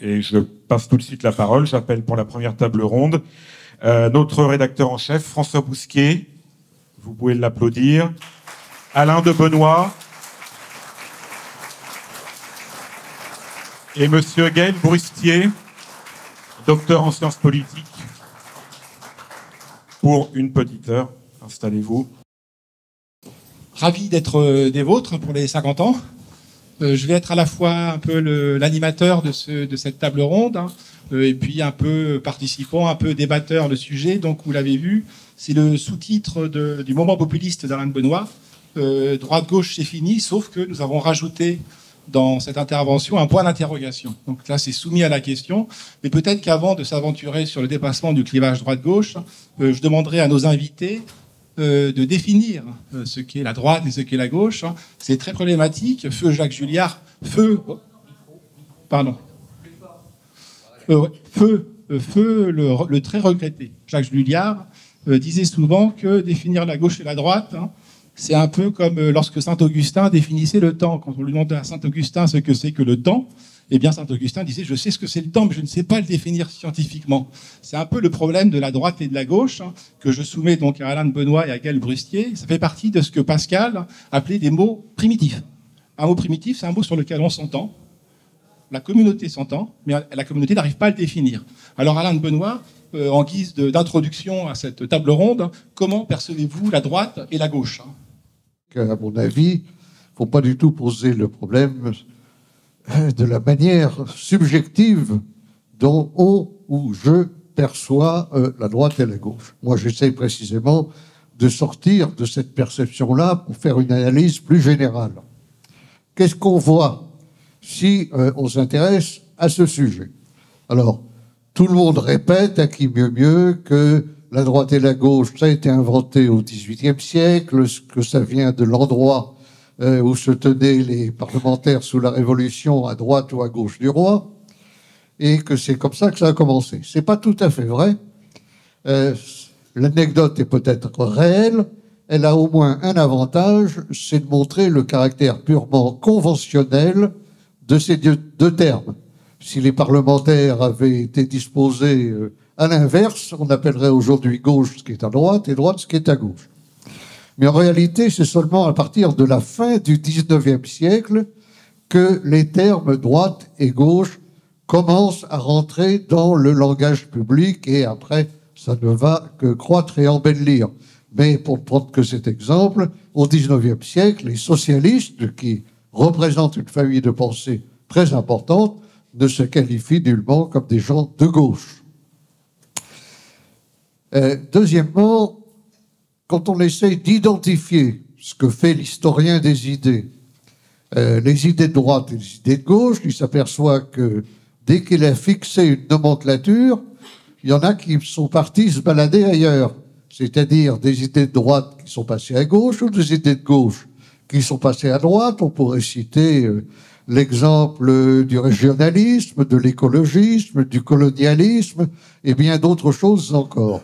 Et je passe tout de suite la parole. J'appelle pour la première table ronde notre rédacteur en chef, François Bousquet. Vous pouvez l'applaudir. Alain de Benoît. Et monsieur Gaël Brustier, docteur en sciences politiques, pour une petite heure. Installez-vous. Ravi d'être des vôtres pour les 50 ans. Je vais être à la fois un peu l'animateur de cette table ronde, et puis un peu participant, un peu débatteur de sujet. Donc, vous l'avez vu, c'est le sous-titre du moment populiste d'Alain de Benoît. Droite-gauche, c'est fini, sauf que nous avons rajouté dans cette intervention un point d'interrogation. Donc là, c'est soumis à la question. Mais peut-être qu'avant de s'aventurer sur le dépassement du clivage droite-gauche, je demanderai à nos invités de définir ce qu'est la droite et ce qu'est la gauche. C'est très problématique. Feu Jacques Julliard, le très regretté Jacques Julliard disait souvent que définir la gauche et la droite, c'est un peu comme lorsque Saint-Augustin définissait le temps. Quand on lui demandait à Saint-Augustin ce que c'est que le temps, eh bien Saint-Augustin disait « je sais ce que c'est le temps, mais je ne sais pas le définir scientifiquement ». C'est un peu le problème de la droite et de la gauche, que je soumets donc à Alain de Benoît et à Gaël Brustier. Ça fait partie de ce que Pascal appelait des mots primitifs. Un mot primitif, c'est un mot sur lequel on s'entend. La communauté s'entend, mais la communauté n'arrive pas à le définir. Alors Alain de Benoît, en guise d'introduction à cette table ronde, comment percevez-vous la droite et la gauche ? À mon avis, il ne faut pas du tout poser le problème de la manière subjective dont on ou je perçois la droite et la gauche. Moi, j'essaie précisément de sortir de cette perception-là pour faire une analyse plus générale. Qu'est-ce qu'on voit si on s'intéresse à ce sujet? Alors, tout le monde répète, à qui mieux mieux, que la droite et la gauche, ça a été inventé au XVIIIe siècle, que ça vient de l'endroit où se tenaient les parlementaires sous la Révolution, à droite ou à gauche du roi, et que c'est comme ça que ça a commencé. C'est pas tout à fait vrai. L'anecdote est peut-être réelle. Elle a au moins un avantage, c'est de montrer le caractère purement conventionnel de ces deux termes. Si les parlementaires avaient été disposés à l'inverse, on appellerait aujourd'hui gauche ce qui est à droite et droite ce qui est à gauche. Mais en réalité, c'est seulement à partir de la fin du XIXe siècle que les termes droite et gauche commencent à rentrer dans le langage public et après, ça ne va que croître et embellir. Mais pour ne prendre que cet exemple, au XIXe siècle, les socialistes, qui représentent une famille de pensée très importante, ne se qualifient nullement comme des gens de gauche. Deuxièmement, quand on essaye d'identifier ce que fait l'historien des idées, les idées de droite et les idées de gauche, il s'aperçoit que dès qu'il a fixé une nomenclature, il y en a qui sont partis se balader ailleurs, c'est-à-dire des idées de droite qui sont passées à gauche ou des idées de gauche qui sont passées à droite. On pourrait citer l'exemple du régionalisme, de l'écologisme, du colonialisme et bien d'autres choses encore.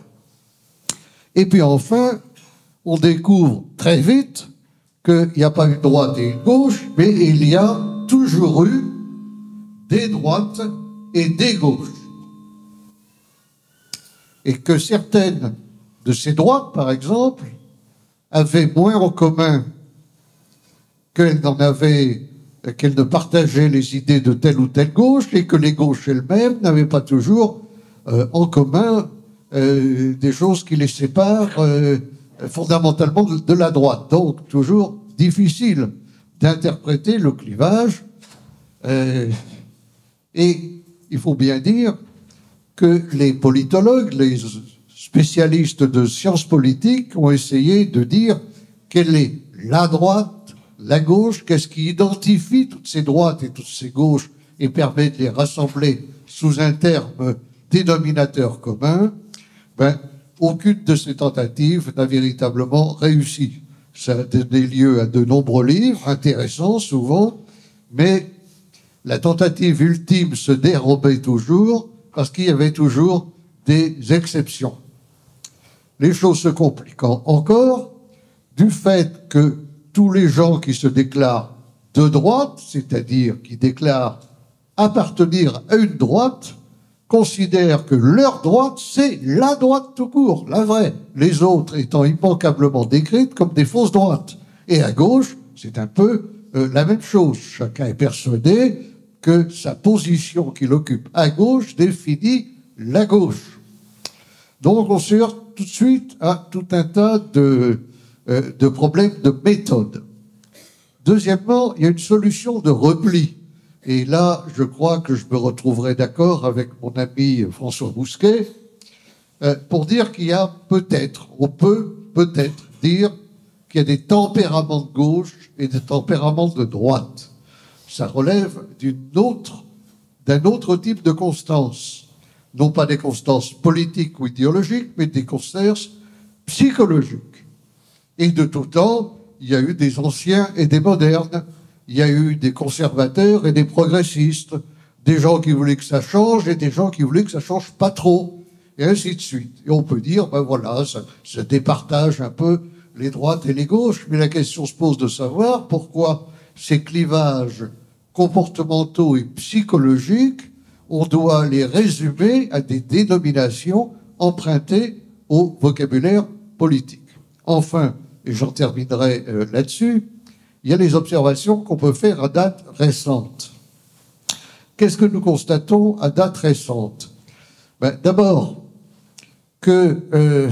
Et puis enfin, on découvre très vite qu'il n'y a pas une droite et une gauche, mais il y a toujours eu des droites et des gauches. Et que certaines de ces droites, par exemple, avaient moins en commun qu'elles ne partageaient les idées de telle ou telle gauche, et que les gauches elles-mêmes n'avaient pas toujours en commun des choses qui les séparent fondamentalement de la droite. Donc, toujours difficile d'interpréter le clivage. Et il faut bien dire que les politologues, les spécialistes de sciences politiques ont essayé de dire quelle est la droite, la gauche, qu'est-ce qui identifie toutes ces droites et toutes ces gauches et permet de les rassembler sous un terme dénominateur commun. Aucune de ces tentatives n'a véritablement réussi. Ça a donné lieu à de nombreux livres, intéressants souvent, mais la tentative ultime se dérobait toujours parce qu'il y avait toujours des exceptions. Les choses se compliquant encore du fait que tous les gens qui se déclarent de droite, c'est-à-dire qui déclarent appartenir à une droite considèrent que leur droite, c'est la droite tout court, la vraie, les autres étant immanquablement décrites comme des fausses droites. Et à gauche, c'est un peu la même chose. Chacun est persuadé que sa position qu'il occupe à gauche définit la gauche. Donc on se heurte tout de suite à tout un tas de problèmes de méthode. Deuxièmement, il y a une solution de repli. Et là, je crois que je me retrouverai d'accord avec mon ami François Bousquet pour dire qu'il y a on peut peut-être dire qu'il y a des tempéraments de gauche et des tempéraments de droite. Ça relève d'un autre type de constance. Non pas des constances politiques ou idéologiques, mais des constances psychologiques. Et de tout temps, il y a eu des anciens et des modernes. Il y a eu des conservateurs et des progressistes, des gens qui voulaient que ça change et des gens qui voulaient que ça change pas trop, et ainsi de suite. Et on peut dire, ben voilà, ça départage un peu les droites et les gauches, mais la question se pose de savoir pourquoi ces clivages comportementaux et psychologiques, on doit les résumer à des dénominations empruntées au vocabulaire politique. Enfin, et j'en terminerai là-dessus, il y a les observations qu'on peut faire à date récente. Qu'est-ce que nous constatons à date récente? D'abord, que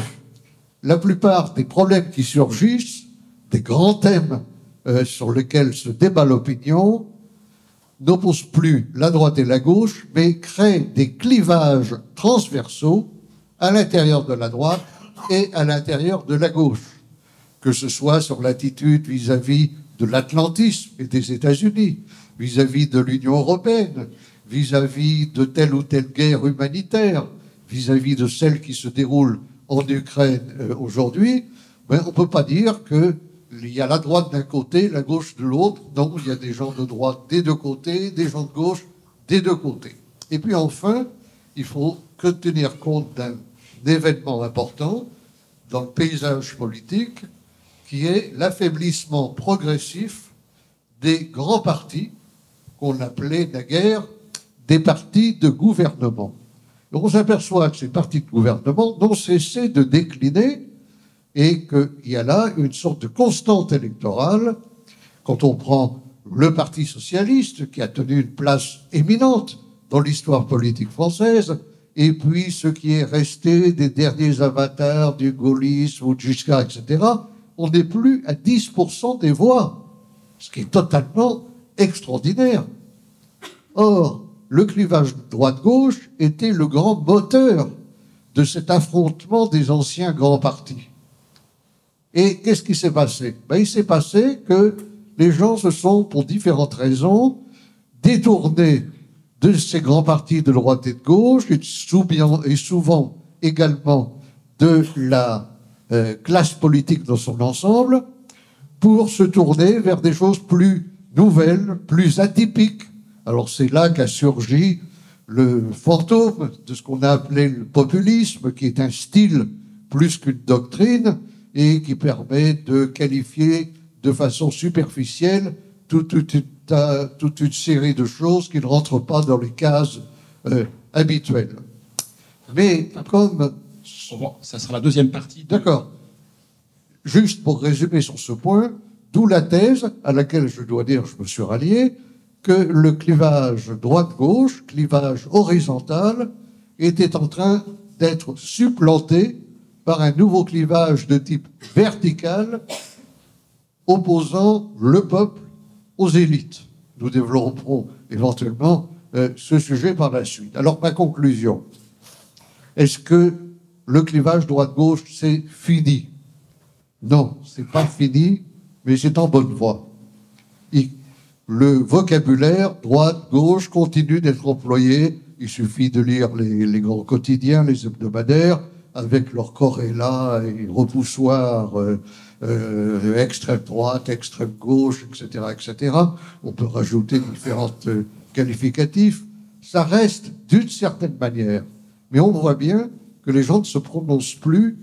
la plupart des problèmes qui surgissent, des grands thèmes sur lesquels se débat l'opinion, n'opposent plus la droite et la gauche, mais créent des clivages transversaux à l'intérieur de la droite et à l'intérieur de la gauche, que ce soit sur l'attitude vis-à-vis de l'atlantisme et des États-Unis, vis-à-vis de l'Union européenne, vis-à-vis de telle ou telle guerre humanitaire, vis-à-vis de celle qui se déroule en Ukraine aujourd'hui, on ne peut pas dire qu'il y a la droite d'un côté, la gauche de l'autre. Non, il y a des gens de droite des deux côtés, des gens de gauche des deux côtés. Et puis enfin, il faut que tenir compte d'un événement important dans le paysage politique, qui est l'affaiblissement progressif des grands partis qu'on appelait naguère des partis de gouvernement. Donc on s'aperçoit que ces partis de gouvernement n'ont cessé de décliner et qu'il y a là une sorte de constante électorale. Quand on prend le Parti socialiste, qui a tenu une place éminente dans l'histoire politique française, et puis ce qui est resté des derniers avatars du gaullisme ou de Giscard, etc., on n'est plus à 10% des voix, ce qui est totalement extraordinaire. Or, le clivage droite-gauche était le grand moteur de cet affrontement des anciens grands partis. Et qu'est-ce qui s'est passé? Il s'est passé que les gens se sont, pour différentes raisons, détournés de ces grands partis de droite et de gauche, et souvent également de la classe politique dans son ensemble, pour se tourner vers des choses plus nouvelles, plus atypiques. Alors c'est là qu'a surgi le fantôme de ce qu'on a appelé le populisme, qui est un style plus qu'une doctrine, et qui permet de qualifier de façon superficielle toute une série de choses qui ne rentrent pas dans les cases habituelles. Mais comme... Ça sera la deuxième partie. D'accord. Juste pour résumer sur ce point, d'où la thèse à laquelle je dois dire, je me suis rallié, que le clivage droite-gauche, clivage horizontal, était en train d'être supplanté par un nouveau clivage de type vertical opposant le peuple aux élites. Nous développerons éventuellement ce sujet par la suite. Alors, ma conclusion, est-ce que le clivage droite-gauche, c'est fini? Non, c'est pas fini, mais c'est en bonne voie. Le vocabulaire droite-gauche continue d'être employé. Il suffit de lire les grands quotidiens, les hebdomadaires, avec leurs corrélats et repoussoirs extrême droite, extrême gauche, etc., etc. On peut rajouter différents qualificatifs. Ça reste d'une certaine manière. Mais on voit bien que les gens ne se prononcent plus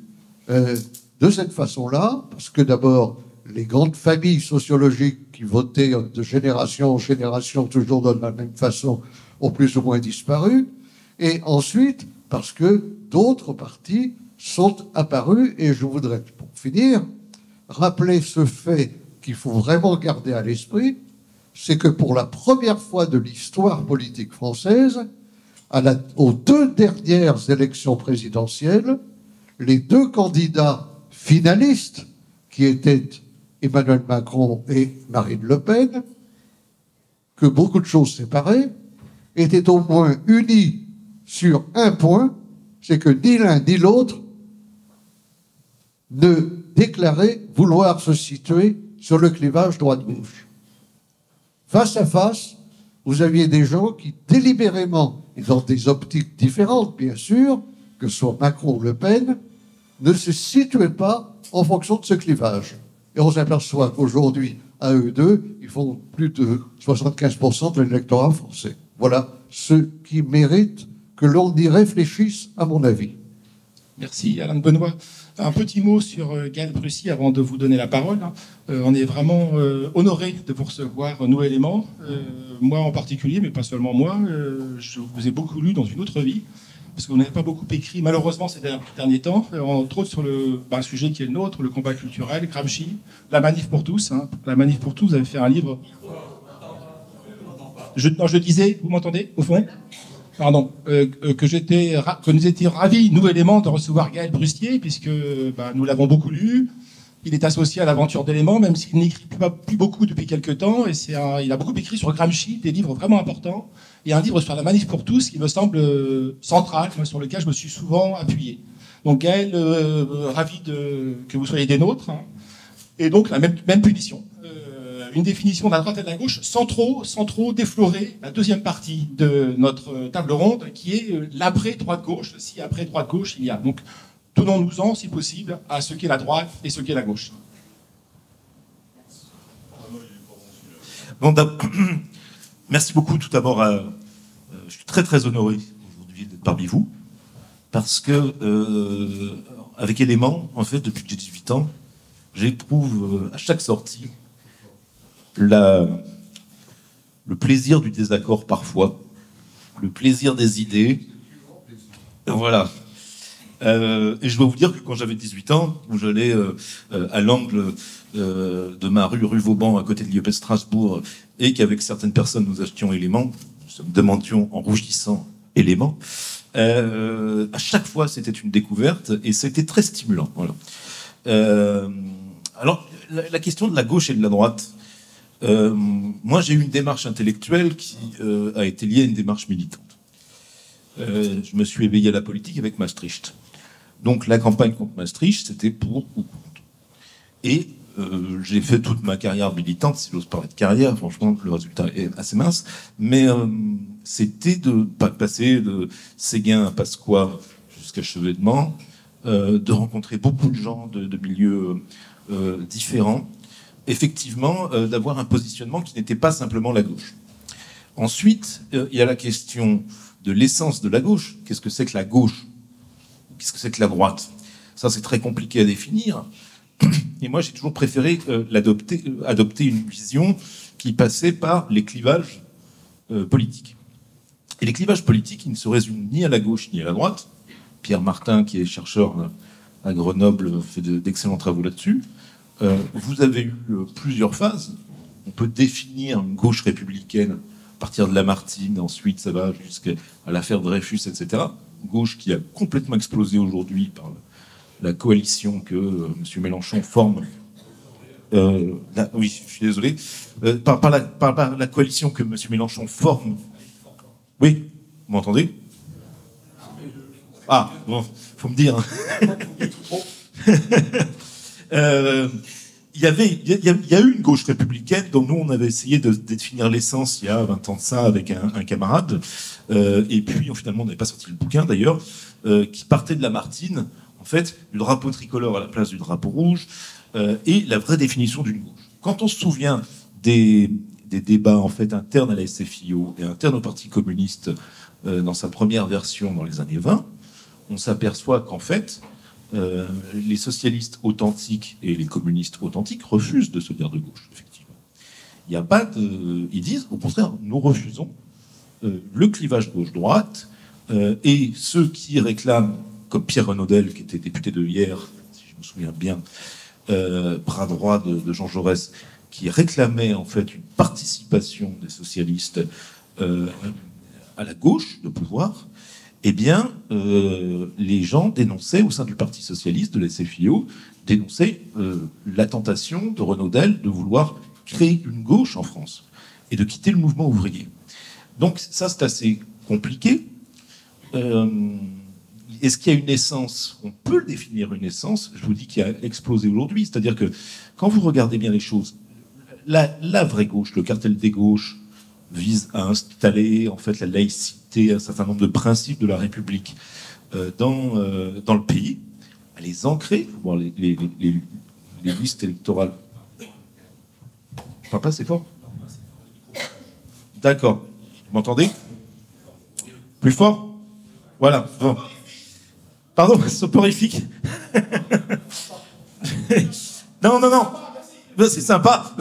de cette façon-là, parce que d'abord, les grandes familles sociologiques qui votaient de génération en génération, toujours de la même façon, ont plus ou moins disparu, et ensuite parce que d'autres partis sont apparus. Et je voudrais, pour finir, rappeler ce fait qu'il faut vraiment garder à l'esprit, c'est que pour la première fois de l'histoire politique française, aux 2 dernières élections présidentielles, les 2 candidats finalistes, qui étaient Emmanuel Macron et Marine Le Pen, que beaucoup de choses séparaient, étaient au moins unis sur un point, c'est que ni l'un ni l'autre ne déclarait vouloir se situer sur le clivage droite-gauche. Face à face, vous aviez des gens qui délibérément, et dans des optiques différentes bien sûr, que ce soit Macron ou Le Pen, ne se situaient pas en fonction de ce clivage. Et on s'aperçoit qu'aujourd'hui, à eux deux, ils font plus de 75% de l'électorat français. Voilà ce qui mérite que l'on y réfléchisse, à mon avis. Merci Alain de Benoît. Un petit mot sur Gaël Prusy avant de vous donner la parole. On est vraiment honoré de vous recevoir, nous éléments. Moi en particulier, mais pas seulement moi. Je vous ai beaucoup lu dans une autre vie, parce que vous n'avez pas beaucoup écrit, malheureusement, ces derniers temps, entre autres sur un sujet qui est le nôtre, le combat culturel, Gramsci, la Manif pour tous. La Manif pour tous, vous avez fait un livre... Je disais, vous m'entendez, au fond ? Pardon, que nous étions ravis, nous éléments, de recevoir Gaël Prusy, puisque nous l'avons beaucoup lu. Il est associé à l'aventure d'éléments, même s'il n'écrit plus beaucoup depuis quelques temps. Et il a beaucoup écrit sur Gramsci, des livres vraiment importants. Et un livre sur la Manif pour tous qui me semble central, sur lequel je me suis souvent appuyé. Donc Gaël, ravi que vous soyez des nôtres. Et donc la même punition. Une définition de la droite et de la gauche sans trop déflorer la deuxième partie de notre table ronde, qui est l'après droite-gauche, si après droite-gauche il y a. Donc, tenons-nous-en, si possible, à ce qu'est la droite et ce qu'est la gauche. Bon, merci beaucoup tout d'abord. Je suis très très honoré aujourd'hui d'être parmi vous, parce que avec Éléments, en fait, depuis que j'ai 18 ans, j'éprouve à chaque sortie le plaisir du désaccord parfois, le plaisir des idées. Voilà. Et je dois vous dire que quand j'avais 18 ans, où j'allais à l'angle de ma rue Vauban, à côté de l'IEP Strasbourg, et qu'avec certaines personnes nous achetions Éléments, nous demandions en rougissant Éléments, à chaque fois c'était une découverte et c'était très stimulant. Voilà. Alors, la question de la gauche et de la droite, moi, j'ai eu une démarche intellectuelle qui a été liée à une démarche militante. Je me suis éveillé à la politique avec Maastricht. Donc, la campagne contre Maastricht, c'était pour ou contre. Et j'ai fait toute ma carrière militante, si j'ose parler de carrière, franchement, le résultat est assez mince, mais c'était de passer de Séguin à Pasqua jusqu'à Chevènement, de rencontrer beaucoup de gens de milieux différents, effectivement, d'avoir un positionnement qui n'était pas simplement la gauche. Ensuite, il y a la question de l'essence de la gauche. Qu'est-ce que c'est que la gauche ? Qu'est-ce que c'est que la droite ? Ça, c'est très compliqué à définir. Et moi, j'ai toujours préféré adopter une vision qui passait par les clivages politiques. Et les clivages politiques, ils ne se résument ni à la gauche ni à la droite. Pierre Martin, qui est chercheur à Grenoble, fait d'excellents travaux là-dessus. Vous avez eu plusieurs phases. On peut définir une gauche républicaine à partir de Lamartine, ensuite ça va jusqu'à l'affaire Dreyfus, etc. Gauche qui a complètement explosé aujourd'hui par la coalition que M. Mélenchon forme. Oui, je suis désolé. Par la coalition que M. Mélenchon forme. Oui, vous m'entendez ? Ah, bon, faut me dire. Il y a eu une gauche républicaine dont nous on avait essayé de définir l'essence il y a 20 ans de ça avec un camarade, et puis finalement on n'avait pas sorti le bouquin d'ailleurs, qui partait de Lamartine, en fait, du drapeau tricolore à la place du drapeau rouge, et la vraie définition d'une gauche. Quand on se souvient des débats en fait internes à la SFIO et internes au Parti communiste dans sa première version dans les années 20, on s'aperçoit qu'en fait les socialistes authentiques et les communistes authentiques refusent de se dire de gauche, effectivement. Il n'y a pas de... Ils disent, au contraire, nous refusons le clivage gauche-droite et ceux qui réclament, comme Pierre Renaudel, qui était député de hier, si je me souviens bien, bras droit de Jean Jaurès, qui réclamait en fait une participation des socialistes à la gauche, de pouvoir, eh bien, les gens dénonçaient, au sein du Parti socialiste, de la SFIO, dénonçaient la tentation de Renaudel de vouloir créer une gauche en France et de quitter le mouvement ouvrier. Donc ça, c'est assez compliqué. Est-ce qu'il y a une essence? On peut le définir, une essence, je vous dis, qui a explosé aujourd'hui. C'est-à-dire que quand vous regardez bien les choses, la vraie gauche, le cartel des gauches, vise à installer en fait la laïcité, un certain nombre de principes de la République dans le pays, à les ancrer. Il faut voir les listes électorales. Je parle pas assez fort. D'accord. Vous m'entendez? Plus fort? Voilà. Bon. Pardon, soporifique. Non. C'est sympa.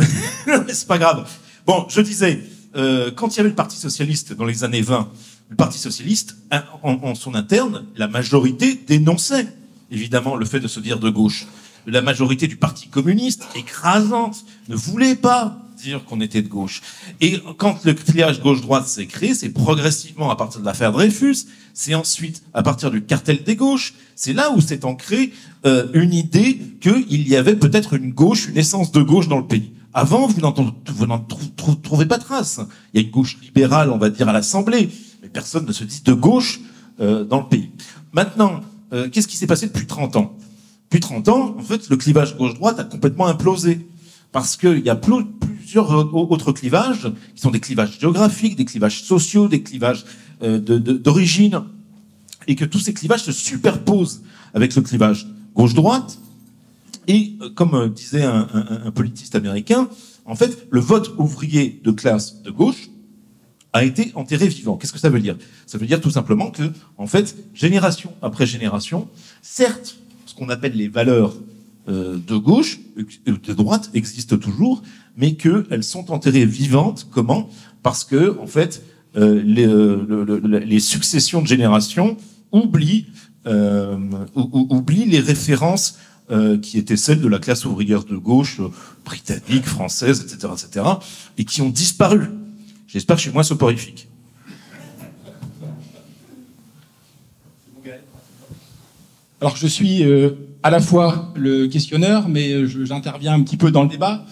Mais c'est pas grave. Bon, je disais, quand il y avait le Parti socialiste dans les années 20, le Parti socialiste, en son interne, la majorité dénonçait évidemment le fait de se dire de gauche. La majorité du Parti communiste, écrasante, ne voulait pas dire qu'on était de gauche. Et quand le clivage gauche-droite s'est créé, c'est progressivement à partir de l'affaire Dreyfus, c'est ensuite à partir du cartel des gauches, c'est là où s'est ancrée une idée qu'il y avait peut-être une gauche, une essence de gauche dans le pays. Avant, vous n'en trouvez pas trace. Il y a une gauche libérale, on va dire, à l'Assemblée, mais personne ne se dit de gauche dans le pays. Maintenant, qu'est-ce qui s'est passé depuis 30 ans? Depuis 30 ans, en fait, le clivage gauche-droite a complètement implosé. Parce qu'il y a plusieurs autres clivages, qui sont des clivages géographiques, des clivages sociaux, des clivages d'origine, et que tous ces clivages se superposent avec le clivage gauche-droite. Et comme disait un politiste américain, en fait, le vote ouvrier de classe de gauche a été enterré vivant. Qu'est-ce que ça veut dire? Ça veut dire tout simplement que, en fait, génération après génération, certes, ce qu'on appelle les valeurs de gauche, de droite existent toujours, mais qu'elles sont enterrées vivantes. Comment? Parce que, en fait, les successions de générations oublient les références qui étaient celles de la classe ouvrière de gauche britannique, française, etc., et qui ont disparu. J'espère que je suis moins soporifique. Alors je suis à la fois le questionneur, mais j'interviens un petit peu dans le débat.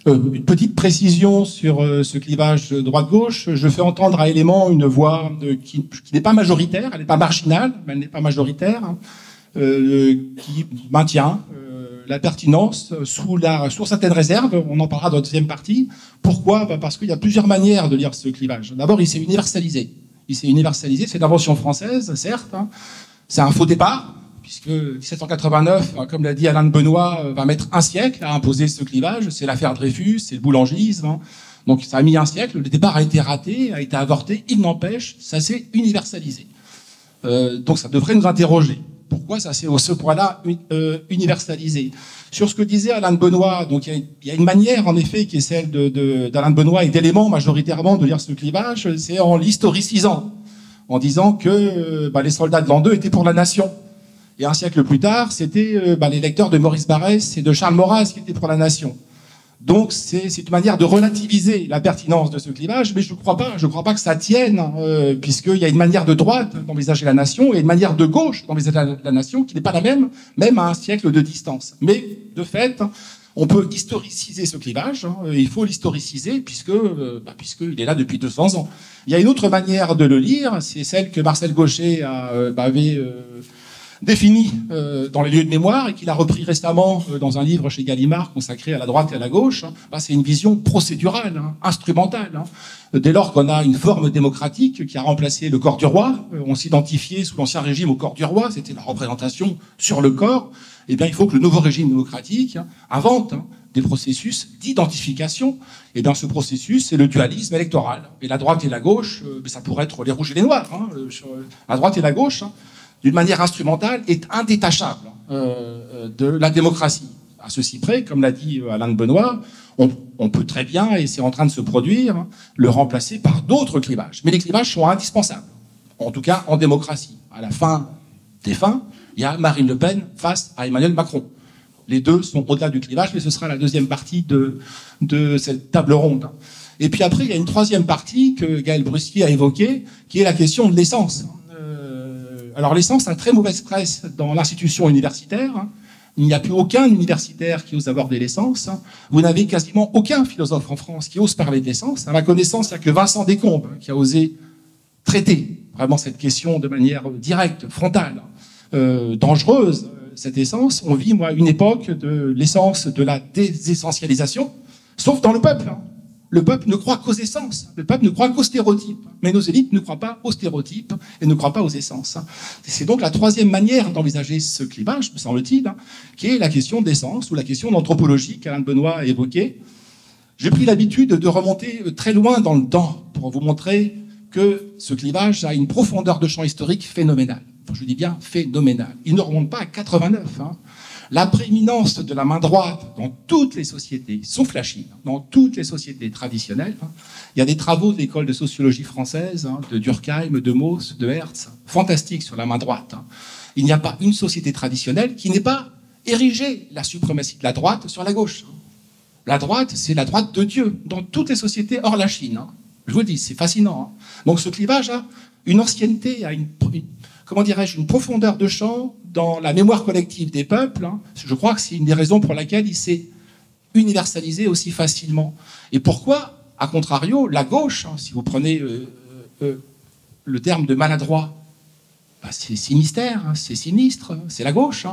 Une petite précision sur ce clivage droite-gauche. Je fais entendre à Élément une voix qui n'est pas majoritaire, elle n'est pas marginale, mais elle n'est pas majoritaire, qui maintient la pertinence sous certaines réserves. On en parlera dans la deuxième partie. Pourquoi? Parce qu'il y a plusieurs manières de lire ce clivage. D'abord, il s'est universalisé. C'est une invention française, certes. C'est un faux départ, puisque 1789, comme l'a dit Alain de Benoît, va mettre un siècle à imposer ce clivage. C'est l'affaire Dreyfus, c'est le boulangisme. Donc ça a mis un siècle, le départ a été raté, a été avorté. Il n'empêche, ça s'est universalisé. Donc ça devrait nous interroger. Pourquoi ça s'est au ce point-là universalisé? Sur ce que disait Alain de Benoît, donc il y a une manière, en effet, qui est celle d'Alain de Benoît et d'Élément, majoritairement, de lire ce clivage, c'est en l'historicisant, en disant que les soldats de l'an 2 étaient pour la nation. Et un siècle plus tard, c'était les lecteurs de Maurice Barrès et de Charles Maurras qui étaient pour la nation. Donc c'est une manière de relativiser la pertinence de ce clivage, mais je crois pas que ça tienne, puisqu'il y a une manière de droite d'envisager la nation et une manière de gauche d'envisager la nation qui n'est pas la même à un siècle de distance. Mais de fait, on peut historiciser ce clivage, il faut l'historiciser puisqu'il est là depuis 200 ans. Il y a une autre manière de le lire, c'est celle que Marcel Gauchet avait défini dans les lieux de mémoire et qu'il a repris récemment dans un livre chez Gallimard consacré à la droite et à la gauche. C'est une vision procédurale, instrumentale. Dès lors qu'on a une forme démocratique qui a remplacé le corps du roi, on s'identifiait sous l'Ancien Régime au corps du roi, c'était la représentation sur le corps, eh bien il faut que le nouveau régime démocratique invente des processus d'identification. Et dans ce processus, c'est le dualisme électoral. Et la droite et la gauche, ça pourrait être les rouges et les noirs. La droite et la gauche, d'une manière instrumentale, est indétachable de la démocratie. À ceci près, comme l'a dit Alain de Benoît, on peut très bien, et c'est en train de se produire, le remplacer par d'autres clivages. Mais les clivages sont indispensables, en tout cas en démocratie. À la fin des fins, il y a Marine Le Pen face à Emmanuel Macron. Les deux sont au-delà du clivage, mais ce sera la deuxième partie de cette table ronde. Et puis après, il y a une troisième partie que Gaël Brusquier a évoquée, qui est la question de l'essence. Alors l'essence a très mauvaise presse dans l'institution universitaire. Il n'y a plus aucun universitaire qui ose aborder l'essence. Vous n'avez quasiment aucun philosophe en France qui ose parler de l'essence. À ma connaissance, il n'y a que Vincent Descombes qui a osé traiter vraiment cette question de manière directe, frontale, dangereuse. Cette essence, on vit, moi, une époque de l'essence de la désessentialisation, sauf dans le peuple. Le peuple ne croit qu'aux essences, le peuple ne croit qu'aux stéréotypes. Mais nos élites ne croient pas aux stéréotypes et ne croient pas aux essences. C'est donc la troisième manière d'envisager ce clivage, me semble-t-il, qui est la question d'essence ou la question d'anthropologie qu'Alain de Benoît a évoquée. J'ai pris l'habitude de remonter très loin dans le temps pour vous montrer que ce clivage a une profondeur de champ historique phénoménale. Enfin, je dis bien phénoménale. Il ne remonte pas à 89. La prééminence de la main droite dans toutes les sociétés, sauf la Chine, dans toutes les sociétés traditionnelles. Il y a des travaux de l'école de sociologie française, de Durkheim, de Mauss, de Hertz, fantastiques sur la main droite. Il n'y a pas une société traditionnelle qui n'ait pas érigé la suprématie de la droite sur la gauche. La droite, c'est la droite de Dieu, dans toutes les sociétés hors la Chine. Je vous le dis, c'est fascinant. Donc ce clivage a une ancienneté, a une profondeur de champ dans la mémoire collective des peuples. Je crois que c'est une des raisons pour laquelle il s'est universalisé aussi facilement. Et pourquoi, à contrario, la gauche, si vous prenez le terme de maladroit, c'est sinistère, c'est sinistre, c'est la gauche.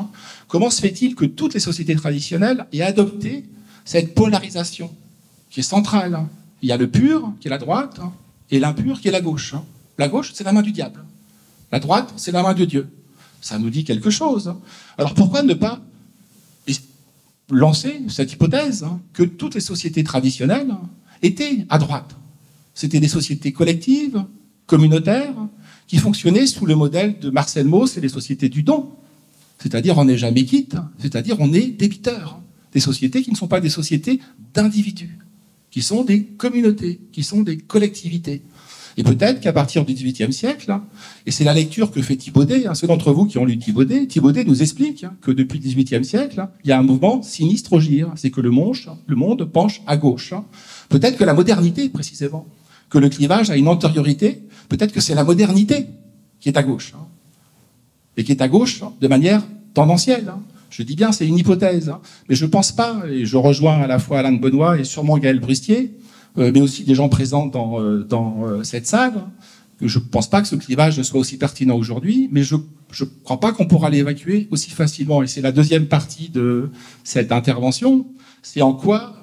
Comment se fait-il que toutes les sociétés traditionnelles aient adopté cette polarisation qui est centrale? Il y a le pur, qui est la droite, et l'impur, qui est la gauche. La gauche, c'est la main du diable. La droite, c'est la main de Dieu. Ça nous dit quelque chose. Alors pourquoi ne pas lancer cette hypothèse que toutes les sociétés traditionnelles étaient à droite? C'était des sociétés collectives, communautaires, qui fonctionnaient sous le modèle de Marcel Mauss et les sociétés du don. C'est-à-dire on n'est jamais quitte, c'est-à-dire on est débiteur. Des sociétés qui ne sont pas des sociétés d'individus, qui sont des communautés, qui sont des collectivités. Et peut-être qu'à partir du XVIIIe siècle, et c'est la lecture que fait Thibaudet, ceux d'entre vous qui ont lu Thibaudet nous explique que depuis le XVIIIe siècle, il y a un mouvement sinistre au gire, c'est que le monde penche à gauche. Peut-être que la modernité, précisément, que le clivage a une antériorité, peut-être que c'est la modernité qui est à gauche, et qui est à gauche de manière tendancielle. Je dis bien, c'est une hypothèse, mais je ne pense pas, et je rejoins à la fois Alain de Benoît et sûrement Gaël Brusquier, mais aussi des gens présents dans cette salle, que je ne pense pas que ce clivage soit aussi pertinent aujourd'hui, mais je ne crois pas qu'on pourra l'évacuer aussi facilement. Et c'est la deuxième partie de cette intervention, c'est en quoi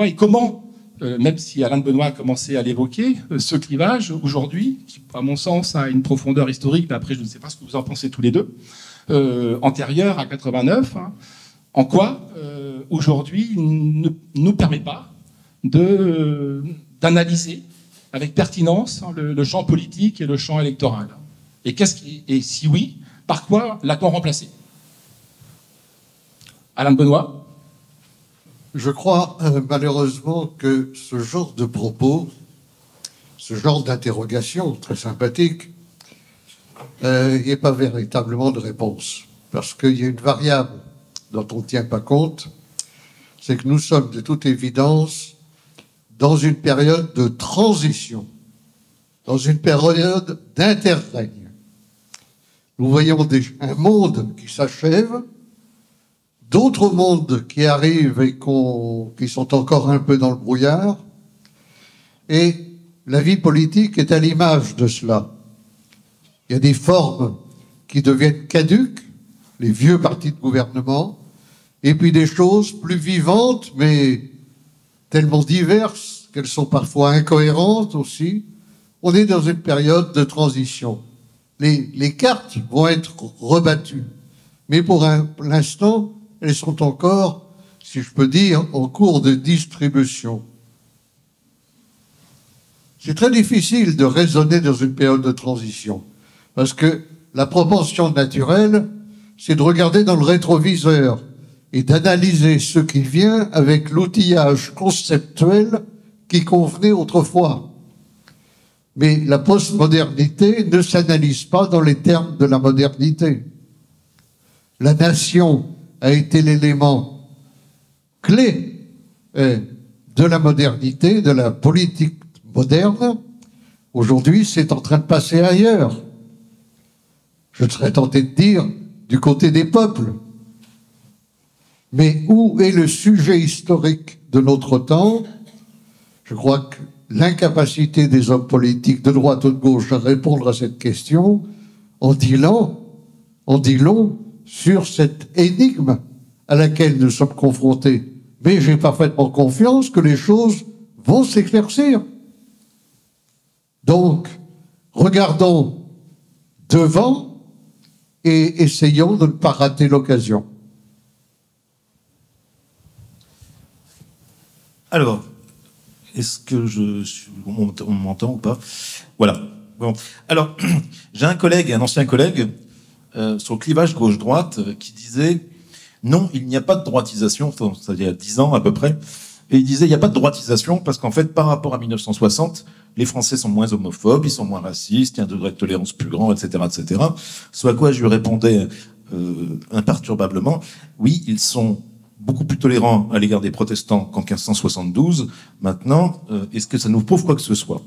et comment, même si Alain de Benoît a commencé à l'évoquer, ce clivage aujourd'hui, qui à mon sens a une profondeur historique, mais après je ne sais pas ce que vous en pensez tous les deux, antérieure à 89, en quoi aujourd'hui il ne nous permet pas d'analyser avec pertinence le champ politique et le champ électoral. Et si oui, par quoi l'a-t-on remplacé? Alain de Benoît? Je crois malheureusement que ce genre de propos, ce genre d'interrogation très sympathique, il n'y a pas véritablement de réponse. Parce qu'il y a une variable dont on ne tient pas compte, c'est que nous sommes de toute évidence dans une période de transition, dans une période d'interrègne. Nous voyons un monde qui s'achève, d'autres mondes qui arrivent et qui sont encore un peu dans le brouillard, et la vie politique est à l'image de cela. Il y a des formes qui deviennent caduques, les vieux partis de gouvernement, et puis des choses plus vivantes, mais tellement diverses qu'elles sont parfois incohérentes aussi. On est dans une période de transition. Les cartes vont être rebattues, mais pour l'instant, elles sont encore, si je peux dire, en cours de distribution. C'est très difficile de raisonner dans une période de transition, parce que la propension naturelle, c'est de regarder dans le rétroviseur et d'analyser ce qui vient avec l'outillage conceptuel qui convenait autrefois. Mais la postmodernité ne s'analyse pas dans les termes de la modernité. La nation a été l'élément clé de la modernité, de la politique moderne. Aujourd'hui, c'est en train de passer ailleurs. Je serais tenté de dire du côté des peuples. Mais où est le sujet historique de notre temps? Je crois que l'incapacité des hommes politiques de droite ou de gauche à répondre à cette question en dit long sur cette énigme à laquelle nous sommes confrontés. Mais j'ai parfaitement confiance que les choses vont s'éclaircir. Donc, regardons devant et essayons de ne pas rater l'occasion. Alors, est-ce que on m'entend ou pas? Voilà. Bon. Alors, j'ai un ancien collègue, sur le clivage gauche-droite, qui disait non, il n'y a pas de droitisation, c'est-à-dire il y a 10 ans à peu près, et il disait il n'y a pas de droitisation parce qu'en fait, par rapport à 1960, les Français sont moins homophobes, ils sont moins racistes, il y a un degré de tolérance plus grand, etc., etc. Ce à quoi je lui répondais imperturbablement, oui, ils sont beaucoup plus tolérants à l'égard des protestants qu'en 1572. Maintenant, est-ce que ça nous prouve quoi que ce soit?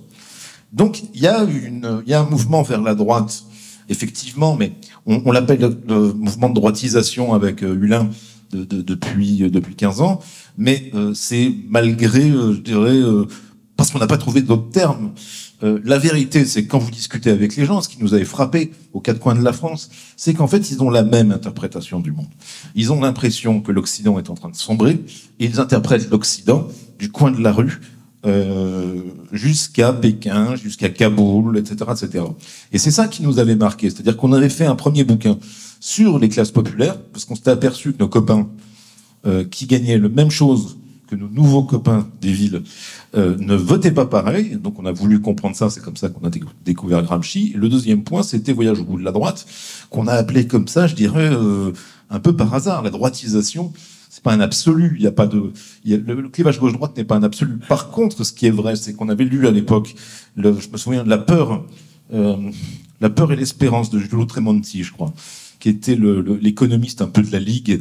Donc, il y a un mouvement vers la droite, effectivement, mais on l'appelle le mouvement de droitisation avec Hulin depuis 15 ans, mais c'est malgré, je dirais, parce qu'on n'a pas trouvé d'autres termes. La vérité, c'est que quand vous discutez avec les gens, ce qui nous avait frappé aux quatre coins de la France, c'est qu'en fait, ils ont la même interprétation du monde. Ils ont l'impression que l'Occident est en train de sombrer, et ils interprètent l'Occident du coin de la rue jusqu'à Pékin, jusqu'à Kaboul, etc., etc. Et c'est ça qui nous avait marqué, c'est-à-dire qu'on avait fait un premier bouquin sur les classes populaires, parce qu'on s'était aperçu que nos copains qui gagnaient la même chose que nos nouveaux copains des villes ne votaient pas pareil. Donc on a voulu comprendre ça, c'est comme ça qu'on a découvert Gramsci. Et le deuxième point, c'était Voyage au bout de la droite, qu'on a appelé comme ça, je dirais, un peu par hasard. La droitisation, c'est pas un absolu. Il y a pas de, le clivage gauche-droite n'est pas un absolu. Par contre, ce qui est vrai, c'est qu'on avait lu à l'époque, je me souviens de La peur et l'espérance de Giulio Tremonti, je crois, qui était l'économiste un peu de la Ligue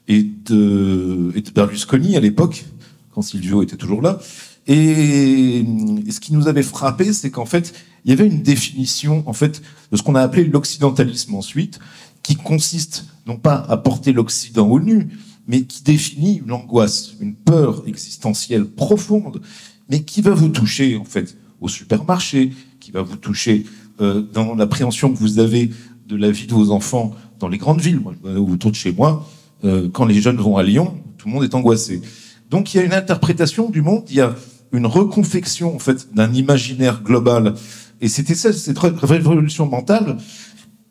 et de Berlusconi à l'époque, quand Silvio était toujours là. Et ce qui nous avait frappé, c'est qu'en fait, il y avait une définition, en fait, de ce qu'on a appelé l'occidentalisme ensuite, qui consiste non pas à porter l'Occident au nu, mais qui définit une angoisse, une peur existentielle profonde, mais qui va vous toucher, en fait, au supermarché, qui va vous toucher dans l'appréhension que vous avez de la vie de vos enfants dans les grandes villes. Moi, autour de chez moi, quand les jeunes vont à Lyon, tout le monde est angoissé. Donc il y a une interprétation du monde, il y a une reconfection en fait d'un imaginaire global. Et c'était ça, cette révolution mentale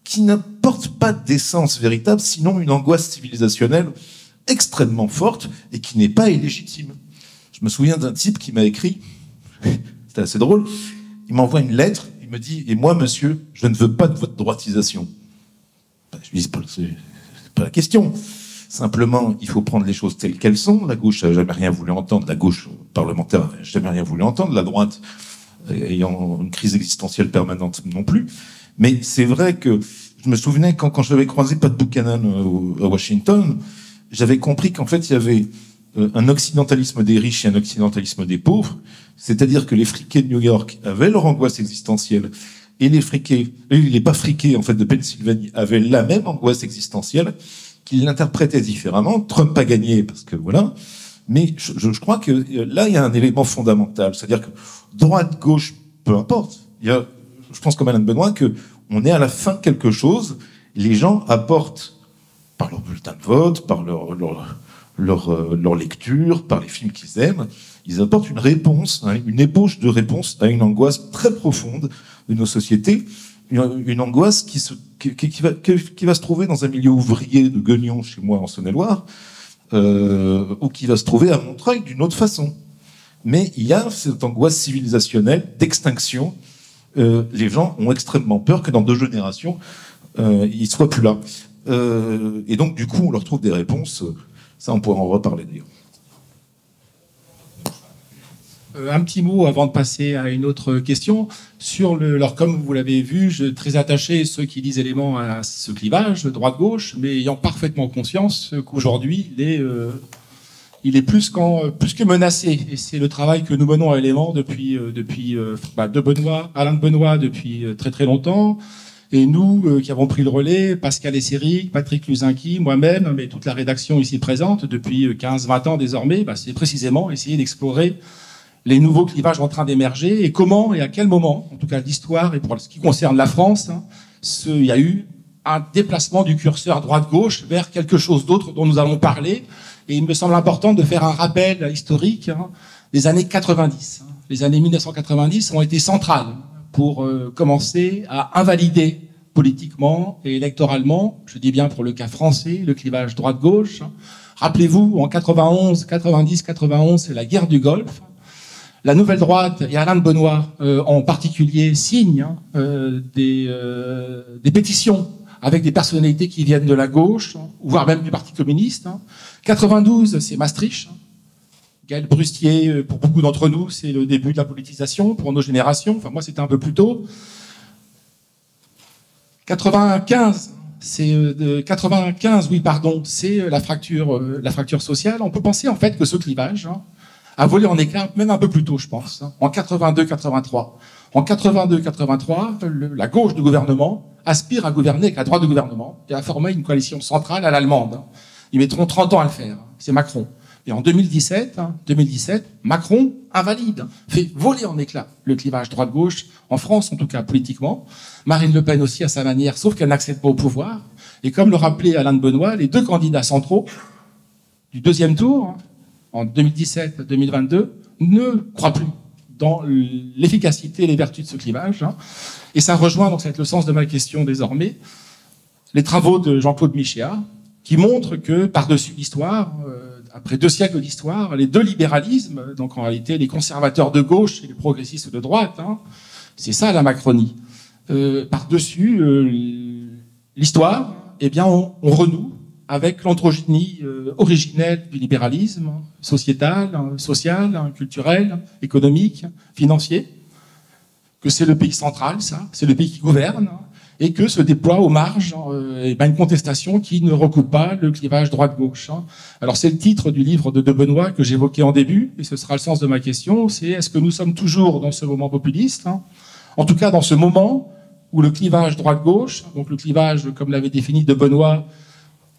qui n'apporte pas d'essence véritable, sinon une angoisse civilisationnelle extrêmement forte et qui n'est pas illégitime. Je me souviens d'un type qui m'a écrit, c'était assez drôle, il m'envoie une lettre, il me dit « Et moi, monsieur, je ne veux pas de votre droitisation. » Je lui dis « C'est pas la question. Simplement, il faut prendre les choses telles qu'elles sont. La gauche n'a jamais rien voulu entendre. La gauche parlementaire n'a jamais rien voulu entendre. La droite, ayant une crise existentielle permanente, non plus. Mais c'est vrai que je me souvenais quand j'avais croisé Pat Buchanan à Washington, j'avais compris qu'en fait, il y avait un occidentalisme des riches et un occidentalisme des pauvres. C'est-à-dire que les friqués de New York avaient leur angoisse existentielle et les pas friqués en fait de Pennsylvanie avaient la même angoisse existentielle, qu'ils l'interprétaient différemment. Trump a gagné parce que voilà. Mais je crois que là, il y a un élément fondamental. C'est-à-dire que droite, gauche, peu importe. Je pense comme Alain Benoît que on est à la fin de quelque chose. Les gens apportent, par leur bulletin de vote, par leur lecture, par les films qu'ils aiment, ils apportent une réponse, une ébauche de réponse à une angoisse très profonde de nos sociétés. Une angoisse qui va se trouver dans un milieu ouvrier de Guignon, chez moi en Saône-et-Loire, ou qui va se trouver à Montreuil d'une autre façon. Mais il y a cette angoisse civilisationnelle d'extinction. Les gens ont extrêmement peur que dans 2 générations, ils ne soient plus là. Et donc, du coup, on leur trouve des réponses. Ça, on pourra en reparler d'ailleurs. Un petit mot avant de passer à une autre question. Alors, comme vous l'avez vu, je suis très attaché, ceux qui disent éléments à ce clivage, droite-gauche, mais ayant parfaitement conscience qu'aujourd'hui, il est plus que menacé. Et c'est le travail que nous menons à Éléments depuis Alain de Benoît depuis très très longtemps. Et nous qui avons pris le relais, Pascal Esséric, Patrick Luzinski, moi-même, mais toute la rédaction ici présente depuis 15-20 ans désormais, c'est précisément essayer d'explorer les nouveaux clivages en train d'émerger et comment et à quel moment, en tout cas l'histoire et pour ce qui concerne la France, il y a eu un déplacement du curseur droite-gauche vers quelque chose d'autre dont nous allons parler. Et il me semble important de faire un rappel historique des années 90. Les années 1990 ont été centrales pour commencer à invalider politiquement et électoralement, je dis bien pour le cas français, le clivage droite-gauche. Rappelez-vous, en 91, 90, 91, c'est la guerre du Golfe. La Nouvelle Droite et Alain de Benoît, en particulier, signent des pétitions avec des personnalités qui viennent de la gauche, voire même du Parti communiste. 92, c'est Maastricht. Gaël Brustier, pour beaucoup d'entre nous, c'est le début de la politisation, pour nos générations. Enfin, moi, c'était un peu plus tôt. 95, c'est la fracture sociale. On peut penser en fait que ce clivage a volé en éclats même un peu plus tôt, je pense, en 82-83. En 82-83, la gauche du gouvernement aspire à gouverner avec la droite du gouvernement et à former une coalition centrale à l'allemande. Ils mettront 30 ans à le faire. C'est Macron. Et en 2017, Macron invalide, fait voler en éclats le clivage droite-gauche, en France en tout cas politiquement. Marine Le Pen aussi à sa manière, sauf qu'elle n'accède pas au pouvoir. Et comme le rappelait Alain de Benoît, les deux candidats centraux du deuxième tour, en 2017-2022, ne croient plus dans l'efficacité et les vertus de ce clivage. Et ça rejoint, donc ça va être le sens de ma question désormais, les travaux de Jean-Claude Michéa, qui montrent que par-dessus l'histoire, après 2 siècles d'histoire, les deux libéralismes, donc en réalité les conservateurs de gauche et les progressistes de droite, c'est ça la Macronie. Par-dessus l'histoire, eh bien on renoue avec l'androgynie originelle du libéralisme sociétal, social, culturel, économique, financier, que c'est le pays central, ça, c'est le pays qui gouverne, et que se déploie aux marges une contestation qui ne recoupe pas le clivage droite-gauche. Alors c'est le titre du livre de Benoît que j'évoquais en début, et ce sera le sens de ma question, c'est est-ce que nous sommes toujours dans ce moment populiste, en tout cas dans ce moment où le clivage droite-gauche, donc le clivage, comme l'avait défini de Benoît,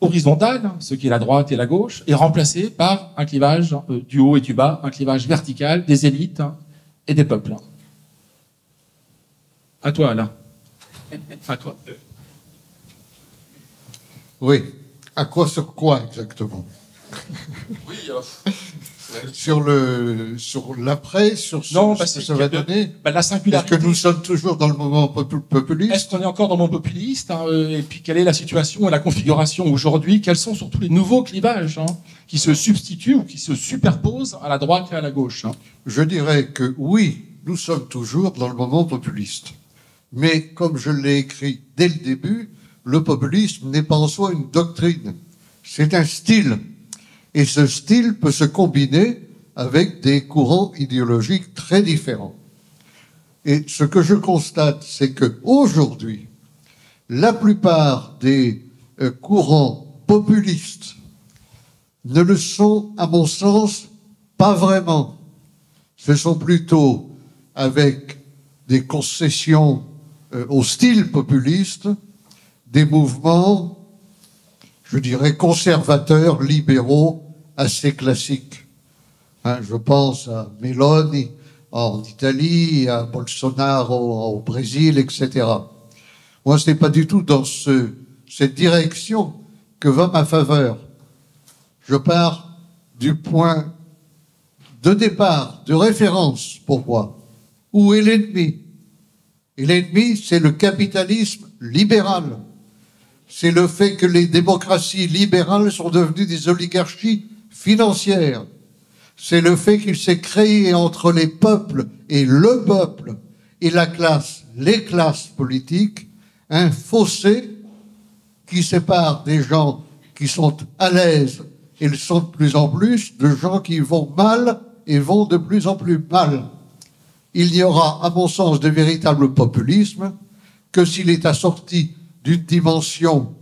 horizontal, ce qui est la droite et la gauche, est remplacé par un clivage du haut et du bas, un clivage vertical des élites et des peuples. À toi, Alain. À toi. Oui. À quoi sur quoi exactement? Oui. Sur l'après, sur ce que ça va donner. La singularité. Est-ce que nous sommes toujours dans le moment populiste? Est-ce qu'on est encore dans le moment populiste et puis quelle est la situation et la configuration aujourd'hui? Quels sont surtout les nouveaux clivages qui se substituent ou qui se superposent à la droite et à la gauche? Je dirais que oui, nous sommes toujours dans le moment populiste. Mais comme je l'ai écrit dès le début, le populisme n'est pas en soi une doctrine. C'est un style. Et ce style peut se combiner avec des courants idéologiques très différents. Et ce que je constate, c'est qu'aujourd'hui, la plupart des courants populistes ne le sont, à mon sens, pas vraiment. Ce sont plutôt avec des concessions au style populiste, des mouvements, je dirais, conservateurs, libéraux, assez classiques. Je pense à Meloni en Italie, à Bolsonaro au Brésil, etc. Moi, ce n'est pas du tout dans cette direction que va ma faveur. Je pars du point de départ, de référence pour moi. Où est l'ennemi? Et l'ennemi, c'est le capitalisme libéral. C'est le fait que les démocraties libérales sont devenues des oligarchies financières. C'est le fait qu'il s'est créé entre les peuples et le peuple et la classe, les classes politiques, un fossé qui sépare des gens qui sont à l'aise et le sont de plus en plus, de gens qui vont mal et vont de plus en plus mal. Il n'y aura, à mon sens, de véritable populisme que s'il est assorti d'une dimension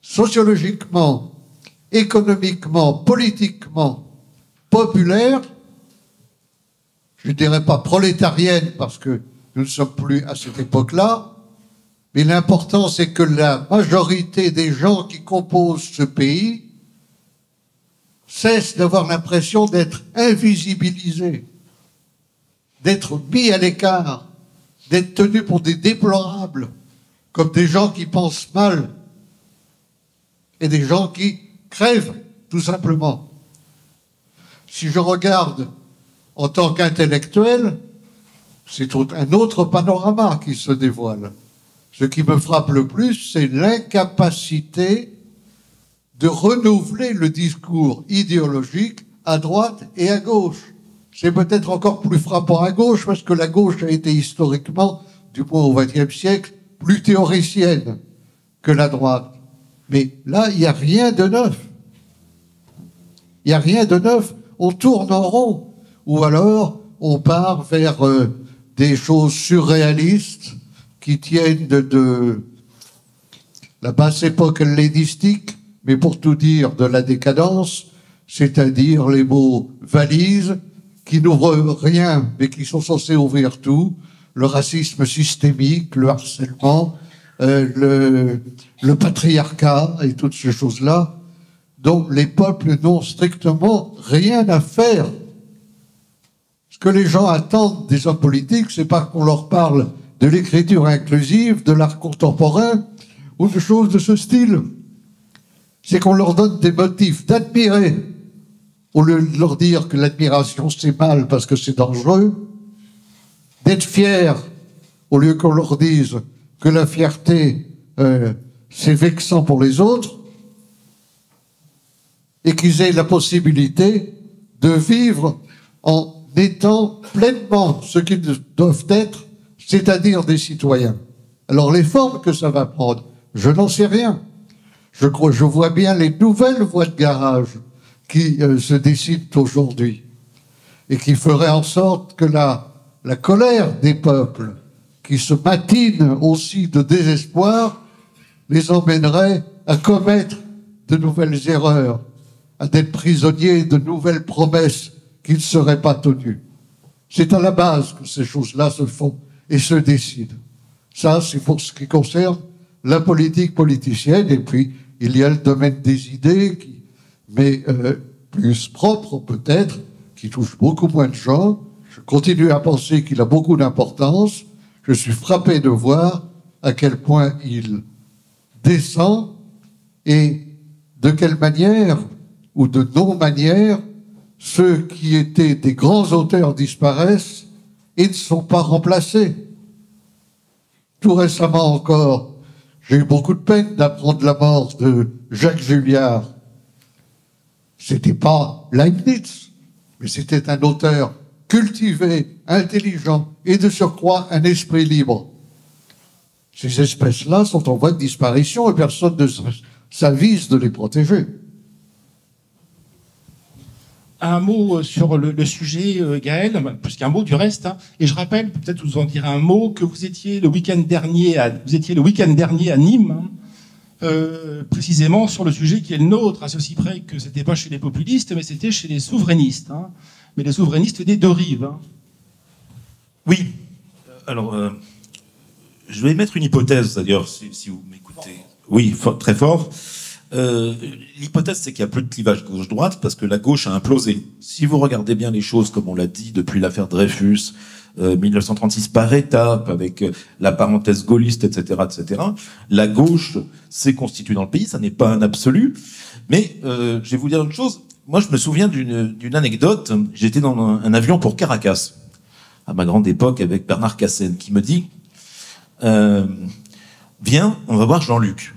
sociologiquement, économiquement, politiquement populaire, je ne dirais pas prolétarienne parce que nous ne sommes plus à cette époque-là, mais l'important c'est que la majorité des gens qui composent ce pays cessent d'avoir l'impression d'être invisibilisés, d'être mis à l'écart, d'être tenus pour des déplorables, comme des gens qui pensent mal et des gens qui crèvent, tout simplement. Si je regarde en tant qu'intellectuel, c'est un autre panorama qui se dévoile. Ce qui me frappe le plus, c'est l'incapacité de renouveler le discours idéologique à droite et à gauche. C'est peut-être encore plus frappant à gauche, parce que la gauche a été historiquement, du moins au XXe siècle, plus théoricienne que la droite. Mais là, il n'y a rien de neuf. Il n'y a rien de neuf. On tourne en rond. Ou alors, on part vers des choses surréalistes qui tiennent de la basse époque hellénistique, mais pour tout dire, de la décadence, c'est-à-dire les mots valises, qui n'ouvrent rien, mais qui sont censés ouvrir tout, le racisme systémique, le harcèlement, le patriarcat et toutes ces choses-là, dont les peuples n'ont strictement rien à faire. Ce que les gens attendent des hommes politiques, c'est pas qu'on leur parle de l'écriture inclusive, de l'art contemporain, ou de choses de ce style. C'est qu'on leur donne des motifs d'admirer, au lieu de leur dire que l'admiration c'est mal parce que c'est dangereux, d'être fiers, au lieu qu'on leur dise que la fierté c'est vexant pour les autres, et qu'ils aient la possibilité de vivre en étant pleinement ce qu'ils doivent être, c'est-à-dire des citoyens. Alors les formes que ça va prendre, je n'en sais rien. Je vois bien les nouvelles voies de garage qui se décident aujourd'hui et qui feraient en sorte que la colère des peuples, qui se matinent aussi de désespoir, les emmènerait à commettre de nouvelles erreurs, à être prisonniers de nouvelles promesses qui ne seraient pas tenues. C'est à la base que ces choses-là se font et se décident. Ça, c'est pour ce qui concerne la politique politicienne, et puis il y a le domaine des idées, mais plus propre peut-être, qui touche beaucoup moins de gens. Je continue à penser qu'il a beaucoup d'importance. Je suis frappé de voir à quel point il descend et de quelle manière ou de non-manière ceux qui étaient des grands auteurs disparaissent et ne sont pas remplacés. Tout récemment encore, j'ai eu beaucoup de peine d'apprendre la mort de Jacques Julliard. C'était pas Leibniz, mais c'était un auteur cultivé, intelligent et de surcroît un esprit libre. Ces espèces-là sont en voie de disparition et personne ne s'avise de les protéger. Un mot sur le sujet, Gaël, plus qu'un mot du reste. Hein. Et je rappelle, peut-être vous en direz un mot, que vous étiez le week-end dernier à Nîmes, hein, précisément sur le sujet qui est le nôtre, à ceci près que c'était pas chez les populistes, mais c'était chez les souverainistes. Hein. Mais les souverainistes des deux rives. Hein. Oui. Alors, je vais mettre une hypothèse, d'ailleurs, si vous m'écoutez. Oui, très fort. L'hypothèse, c'est qu'il n'y a plus de clivage gauche-droite parce que la gauche a implosé. Si vous regardez bien les choses, comme on l'a dit depuis l'affaire Dreyfus, 1936 par étapes, avec la parenthèse gaulliste, etc., etc., la gauche s'est constituée dans le pays. Ça n'est pas un absolu. Mais je vais vous dire une chose. Moi, je me souviens d'une anecdote. J'étais dans un avion pour Caracas, à ma grande époque, avec Bernard Cassen, qui me dit viens, on va voir Jean-Luc.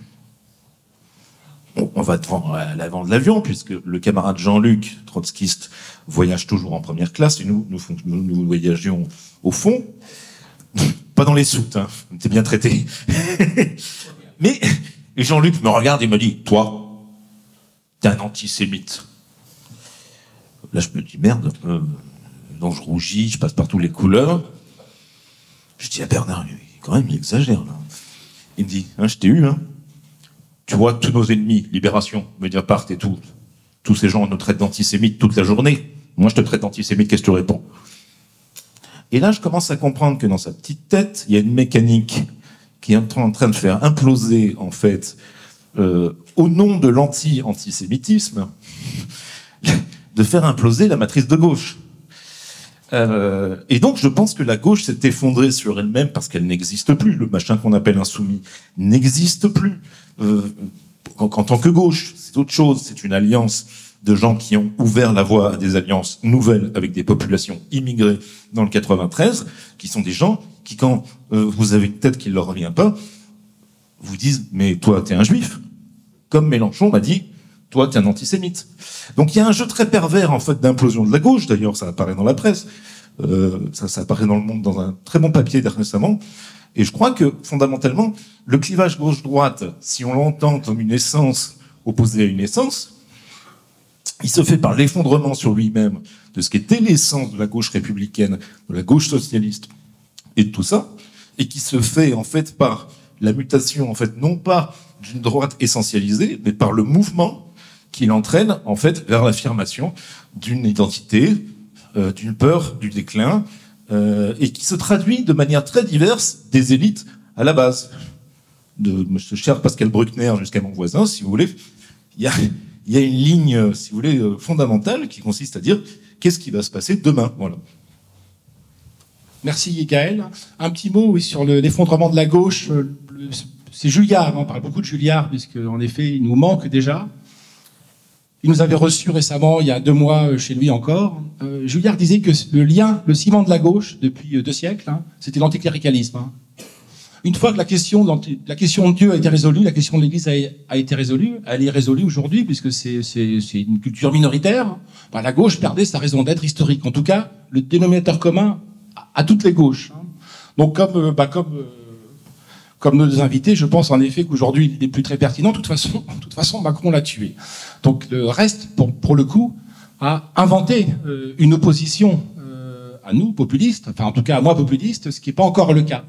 On va devant l'avant de l'avion, puisque le camarade Jean-Luc, trotskiste, voyage toujours en première classe, et nous voyagions au fond, pas dans les soutes, hein, on était bien traités. Mais Et Jean-Luc me regarde et me dit, toi, t'es un antisémite. Là, je me dis, merde. Donc je rougis, je passe par toutes les couleurs. Je dis à Bernard, quand même, il exagère, là. Il me dit, hein, je t'ai eu, hein. Tu vois, tous nos ennemis, Libération, Mediapart et tout, tous ces gens nous traitent d'antisémites toute la journée. Moi, je te traite d'antisémite, qu'est-ce que tu réponds? Et là, je commence à comprendre que dans sa petite tête, il y a une mécanique qui est en train de faire imploser, en fait, au nom de l'anti-antisémitisme, de faire imploser la matrice de gauche. Et donc, je pense que la gauche s'est effondrée sur elle-même parce qu'elle n'existe plus. Le machin qu'on appelle insoumis n'existe plus. En tant que gauche, c'est autre chose. C'est une alliance de gens qui ont ouvert la voie à des alliances nouvelles avec des populations immigrées dans le 93, qui sont des gens qui, quand vous avez une tête qui ne leur revient pas, vous disent « mais toi, t'es un juif ». Comme Mélenchon m'a dit « toi, t'es un antisémite ». Donc il y a un jeu très pervers en fait d'implosion de la gauche, d'ailleurs ça apparaît dans la presse, ça apparaît dans Le Monde dans un très bon papier récemment, et je crois que fondamentalement, le clivage gauche-droite, si on l'entend comme une essence opposée à une essence, il se fait par l'effondrement sur lui-même de ce qu'était l'essence de la gauche républicaine, de la gauche socialiste et de tout ça, et qui se fait en fait par la mutation, en fait, non pas d'une droite essentialisée, mais par le mouvement qui l'entraîne en fait vers l'affirmation d'une identité, d'une peur du déclin, et qui se traduit de manière très diverse des élites à la base. De ce cher Pascal Bruckner jusqu'à mon voisin, si vous voulez, il y a une ligne, si vous voulez, fondamentale qui consiste à dire qu'est-ce qui va se passer demain. Voilà. Merci Gaël. Un petit mot oui, sur l'effondrement de la gauche. C'est Julliard, on parle beaucoup de Julliard, puisque en effet, il nous manque déjà. Il nous avait reçus récemment, il y a 2 mois, chez lui encore. Julliard disait que le ciment de la gauche, depuis 2 siècles, hein, c'était l'anticléricalisme. Hein. Une fois que la question de Dieu a été résolue, la question de l'Église a été résolue, elle est résolue aujourd'hui, puisque c'est une culture minoritaire, ben, la gauche perdait sa raison d'être historique. En tout cas, le dénominateur commun à toutes les gauches. Hein. Donc comme nos 2 invités, je pense en effet qu'aujourd'hui, il n'est plus très pertinent. De toute façon, Macron l'a tué. Donc le reste, pour le coup, a inventé une opposition à nous, populistes, enfin en tout cas à moi, populiste, ce qui n'est pas encore le cas.